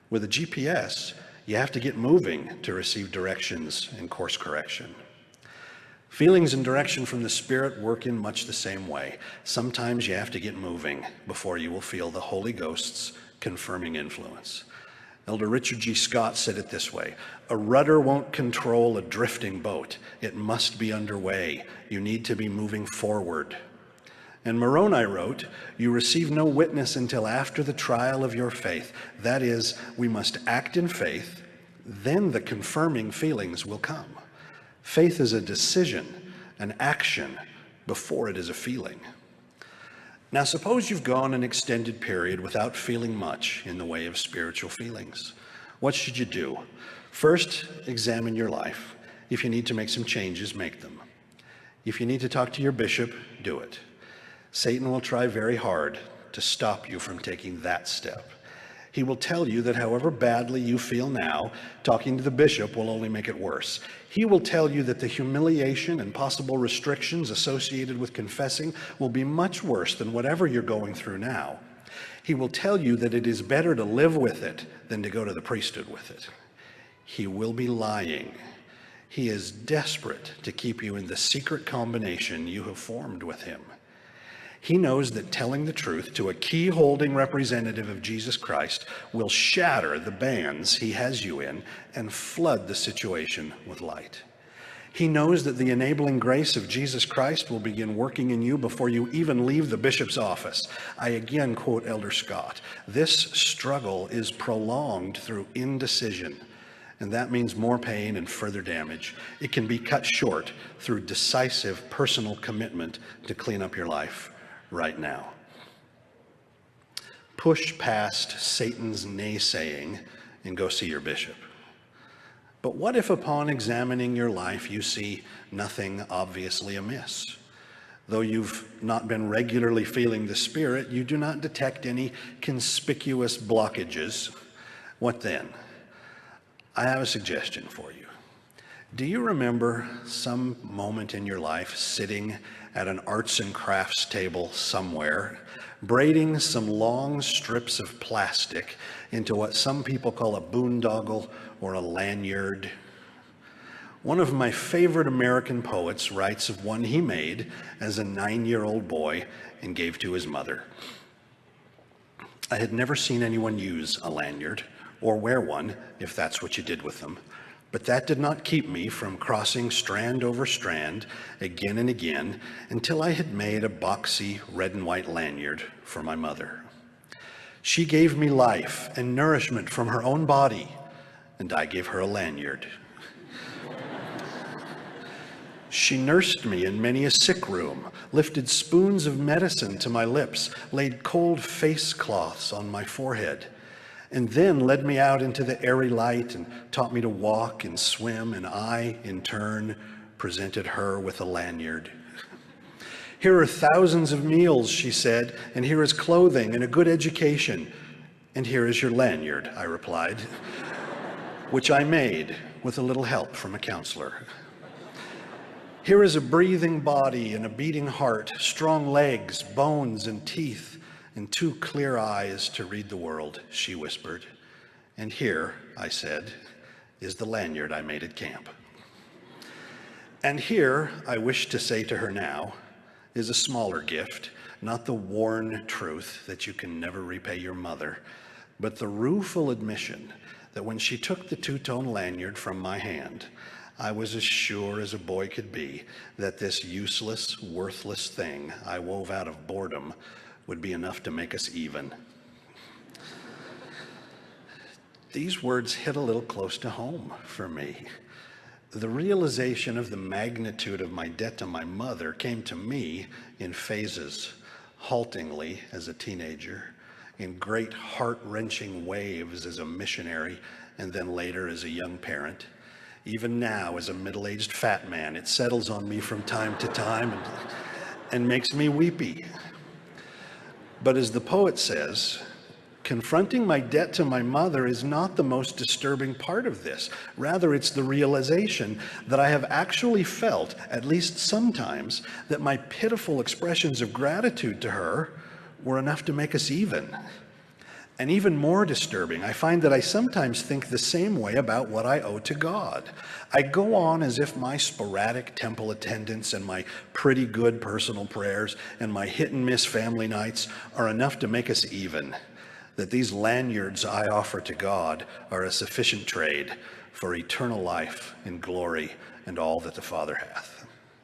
With a GPS, you have to get moving to receive directions and course correction. Feelings and direction from the Spirit work in much the same way. Sometimes you have to get moving before you will feel the Holy Ghost's confirming influence. Elder Richard G. Scott said it this way: a rudder won't control a drifting boat. It must be underway. You need to be moving forward. And Moroni wrote, you receive no witness until after the trial of your faith. That is, we must act in faith, then the confirming feelings will come. Faith is a decision, an action, before it is a feeling. Now, suppose you've gone an extended period without feeling much in the way of spiritual feelings. What should you do? First, examine your life. If you need to make some changes, make them. If you need to talk to your bishop, do it. Satan will try very hard to stop you from taking that step. He will tell you that however badly you feel now, talking to the bishop will only make it worse. He will tell you that the humiliation and possible restrictions associated with confessing will be much worse than whatever you're going through now. He will tell you that it is better to live with it than to go to the priesthood with it. He will be lying. He is desperate to keep you in the secret combination you have formed with him. He knows that telling the truth to a key-holding representative of Jesus Christ will shatter the bands he has you in and flood the situation with light. He knows that the enabling grace of Jesus Christ will begin working in you before you even leave the bishop's office. I again quote Elder Scott, this struggle is prolonged through indecision, and that means more pain and further damage. It can be cut short through decisive personal commitment to clean up your life right now. Push past Satan's naysaying and go see your bishop. But what if upon examining your life you see nothing obviously amiss? Though you've not been regularly feeling the Spirit, you do not detect any conspicuous blockages. What then? I have a suggestion for you. Do you remember some moment in your life sitting at an arts and crafts table somewhere, braiding some long strips of plastic into what some people call a boondoggle or a lanyard? One of my favorite American poets writes of one he made as a 9-year-old boy and gave to his mother. I had never seen anyone use a lanyard or wear one, if that's what you did with them. But that did not keep me from crossing strand over strand again and again until I had made a boxy red and white lanyard for my mother. She gave me life and nourishment from her own body, and I gave her a lanyard. She nursed me in many a sick room, lifted spoons of medicine to my lips, laid cold face cloths on my forehead, and then led me out into the airy light and taught me to walk and swim, and I, in turn, presented her with a lanyard. Here are thousands of meals, she said, and here is clothing and a good education. And here is your lanyard, I replied, which I made with a little help from a counselor. Here is a breathing body and a beating heart, strong legs, bones and teeth, and 2 clear eyes to read the world, she whispered. And here, I said, is the lanyard I made at camp. And here, I wish to say to her now, is a smaller gift, not the worn truth that you can never repay your mother, but the rueful admission that when she took the 2-tone lanyard from my hand, I was as sure as a boy could be that this useless, worthless thing I wove out of boredom would be enough to make us even. These words hit a little close to home for me. The realization of the magnitude of my debt to my mother came to me in phases, haltingly as a teenager, in great heart-wrenching waves as a missionary, and then later as a young parent. Even now, as a middle-aged fat man, it settles on me from time to time and makes me weepy. But as the poet says, confronting my debt to my mother is not the most disturbing part of this. Rather, it's the realization that I have actually felt, at least sometimes, that my pitiful expressions of gratitude to her were enough to make us even. And even more disturbing, I find that I sometimes think the same way about what I owe to God. I go on as if my sporadic temple attendance and my pretty good personal prayers and my hit and miss family nights are enough to make us even, that these lanyards I offer to God are a sufficient trade for eternal life in glory and all that the Father hath.